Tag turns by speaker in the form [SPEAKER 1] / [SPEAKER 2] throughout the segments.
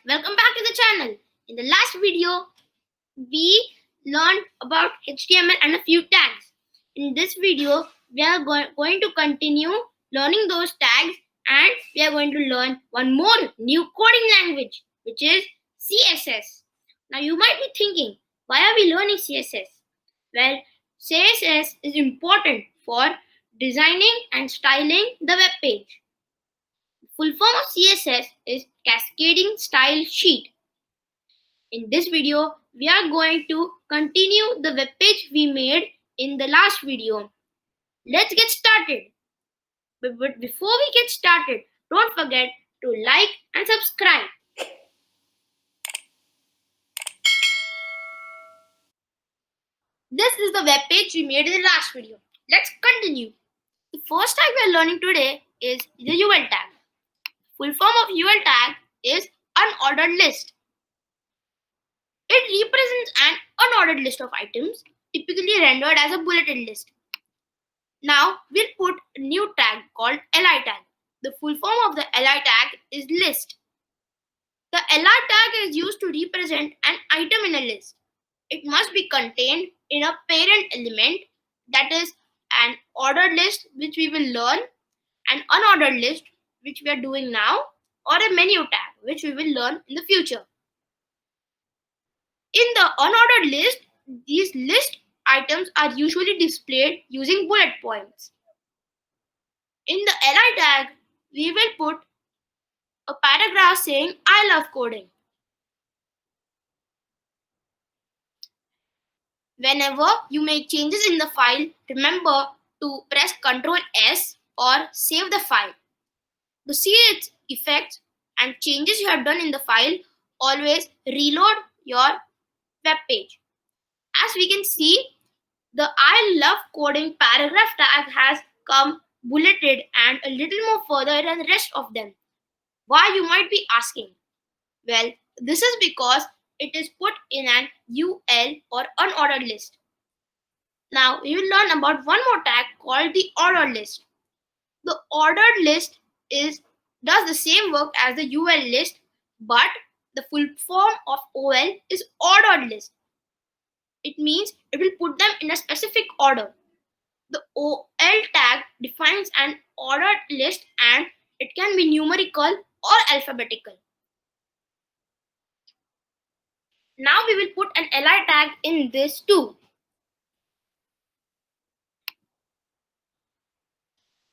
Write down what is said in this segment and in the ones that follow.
[SPEAKER 1] welcome back to the channel. In the last video, we learned about HTML and a few tags. In this video, we are going to continue learning those tags and we are going to learn one more new coding language, which is CSS. Now you might be thinking, why are we learning CSS? Well, CSS is important for designing and styling the web page. Full form of CSS is Cascading Style Sheet. In this video, we are going to continue the web page we made in the last video. Let's get started. But before we get started, don't forget to like and subscribe. This is the web page we made in the last video. Let's continue. The first tag we are learning today is the UL tag. Full form of UL tag is unordered list. It represents an unordered list of items, typically rendered as a bulleted list. Now we'll put a new tag called li tag. The full form of the li tag is list. The li tag is used to represent an item in a list. It must be contained in a parent element, that is an ordered list, which we will learn, an unordered list, which we are doing now, or a menu tag, which we will learn in the future. In the unordered list, these list items are usually displayed using bullet points. In the li tag, we will put a paragraph saying I love coding. Whenever you make changes in the file, remember to press Ctrl S or save the file. To see its effects and changes you have done in the file, always reload your web page. As we can see, the I love coding paragraph tag has come bulleted and a little more further than the rest of them. Why, you might be asking? Well, this is because it is put in an UL or unordered list. Now we will learn about one more tag called the ordered list. The ordered list does the same work as the UL list, but the full form of OL is ordered list. It means it will put them in a specific order. The OL tag defines an ordered list and it can be numerical or alphabetical. Now we will put an li tag in this too.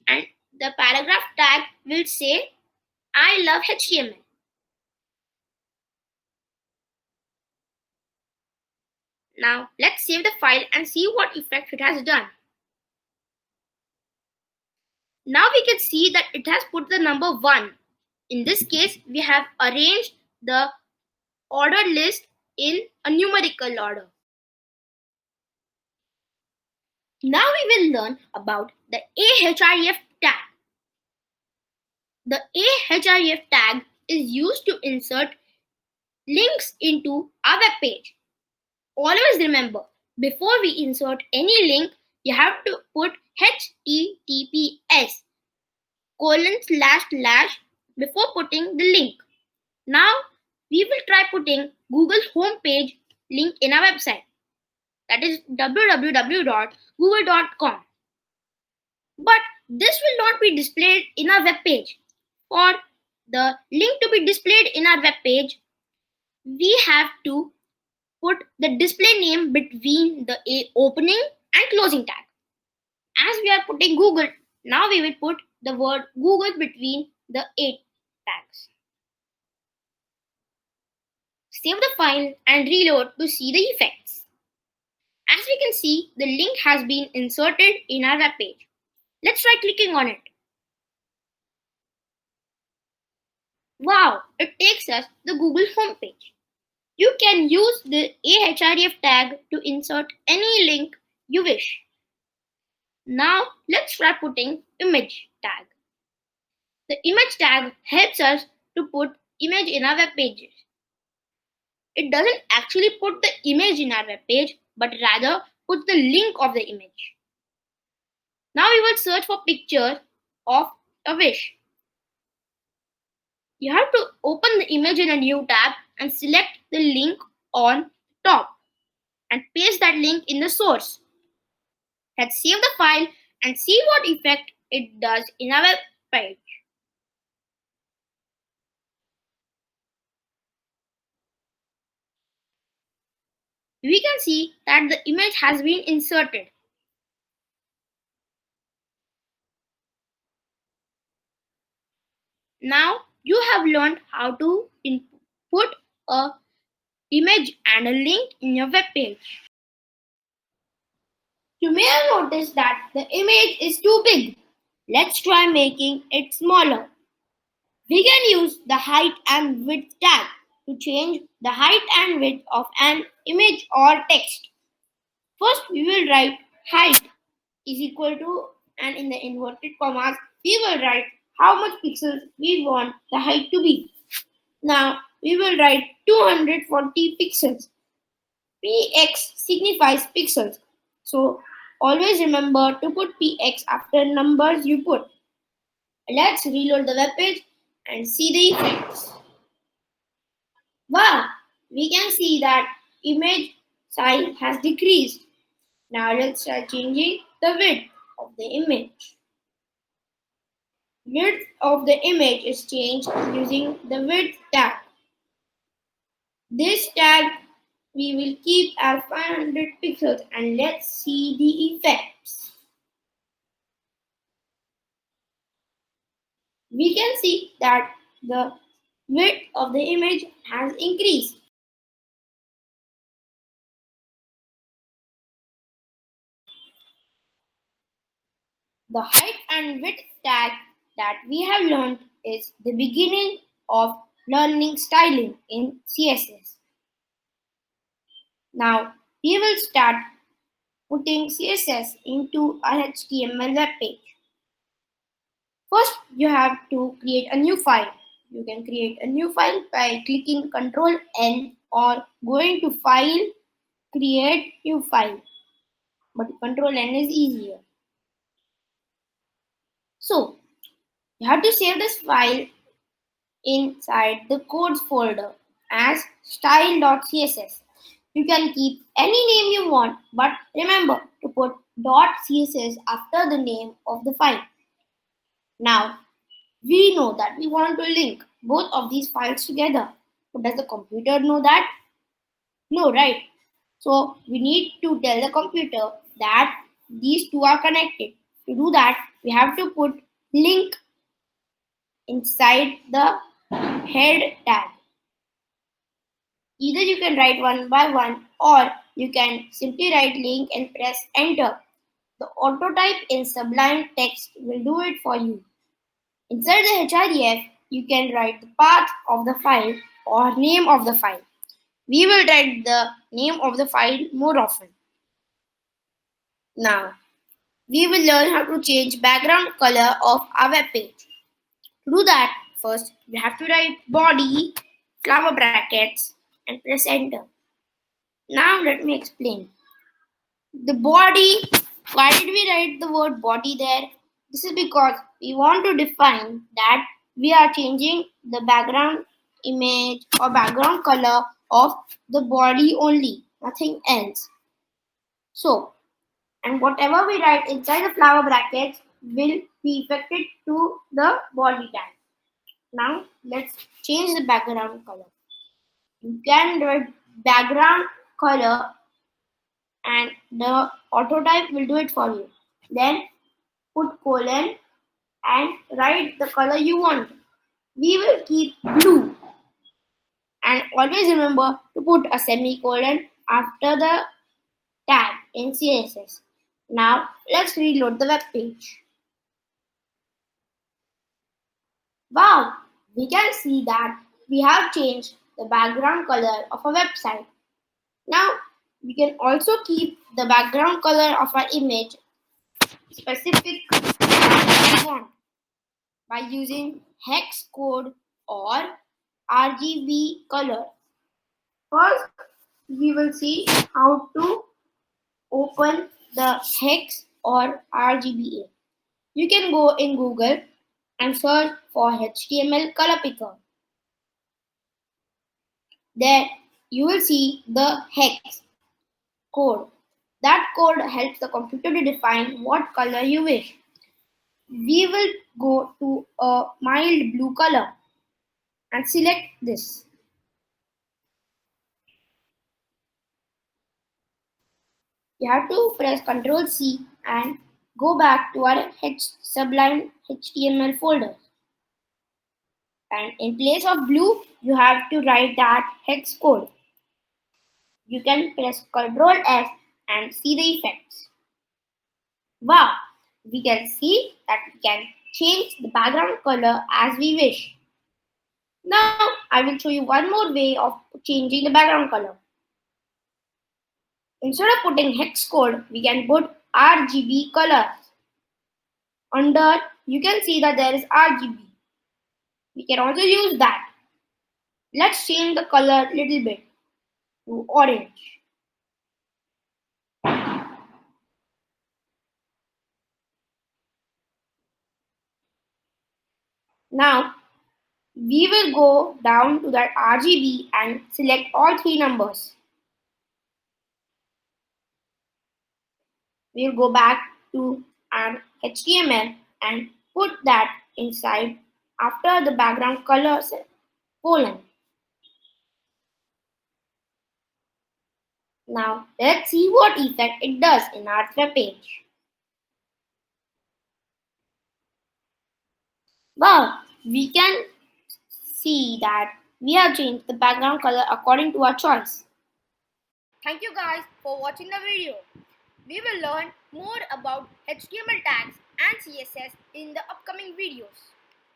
[SPEAKER 1] And the paragraph tag will say I love HTML. Now let's save the file and see what effect it has done. Now we can see that it has put the number 1. In this case, we have arranged the ordered list in a numerical order. Now we will learn about the ahref tag. The ahref tag is used to insert links into our web page. Always remember, before we insert any link, you have to put https : before putting the link. Now we will try putting Google's homepage link in our website, that is www.google.com. But this will not be displayed in our web page. For the link to be displayed in our web page, we have to put the display name between the opening and closing tag. As we are putting Google, now we will put the word Google between the 8 tags. Save the file and reload to see the effects. As we can see, the link has been inserted in our web page. Let's try clicking on it. Wow, it takes us to the Google homepage. You can use the ahref tag to insert any link you wish. Now let's try putting image tag. The image tag helps us to put image in our web pages. It doesn't actually put the image in our web page, but rather put the link of the image. Now we will search for pictures of a fish. You have to open the image in a new tab and select the link on top and paste that link in the source. Let's save the file and see what effect it does in our web page. We can see that the image has been inserted. Now you have learned how to input a image and a link in your web page. You may have noticed that the image is too big. Let's try making it smaller. We can use the height and width tag to change the height and width of an image or text. First, we will write height is equal to, and in the inverted commas, we will write how much pixels we want the height to be. Now, we will write 240 pixels. Px signifies pixels. So, always remember to put px after numbers you put. Let's reload the web page and see the effects. Wow, we can see that image size has decreased. Now let's try changing the width of the image. Width of the image is changed using the width tag. This tag we will keep at 500 pixels and let's see the effects. We can see that the width of the image has increased. The height and width tag that we have learned is the beginning of learning styling in CSS. Now we will start putting CSS into our HTML web page. First, you have to create a new file. You can create a new file by clicking Ctrl N or going to File, Create New File. But Ctrl N is easier. So, you have to save this file inside the codes folder as style.css. You can keep any name you want, but remember to put .css after the name of the file. Now, we know that we want to link both of these files together. But does the computer know that? No, right? So, we need to tell the computer that these two are connected. To do that, we have to put link inside the head tag. Either you can write one by one or you can simply write link and press enter. The auto type in Sublime Text will do it for you. Inside the href, you can write the path of the file or name of the file. We will write the name of the file more often. Now, we will learn how to change background color of our web page. To do that, first we have to write body, flower brackets and press enter. Now let me explain. The body, why did we write the word body there? This is because we want to define that we are changing the background image or background color of the body only, nothing else. So, and whatever we write inside the flower brackets will be affected to the body tag. Now, let's change the background color. You can write background color and the auto type will do it for you. Then put colon and write the color you want. We will keep blue and always remember to put a semicolon after the tag in CSS. Now let's reload the web page. Wow, we can see that we have changed the background color of a website. Now we can also keep the background color of our image specific we want by using hex code or RGB color. First, we will see how to open the hex or RGBA. You can go in Google and search for HTML color picker. There you will see the hex code. That code helps the computer to define what color you wish. We will go to a mild blue color and select this. You have to press Ctrl C and go back to our Sublime HTML folder. And in place of blue, you have to write that hex code. You can press Ctrl S and see the effects. Wow! We can see that we can change the background color as we wish. Now, I will show you one more way of changing the background color. Instead of putting hex code, we can put RGB colors. Under, you can see that there is RGB. We can also use that. Let's change the color a little bit to orange. Now, we will go down to that RGB and select all three numbers. We'll go back to our HTML and put that inside after the background color colon. Now let's see what effect it does in our web page. Wow, we can see that we have changed the background color according to our choice. Thank you guys for watching the video. We will learn more about HTML tags and CSS in the upcoming videos.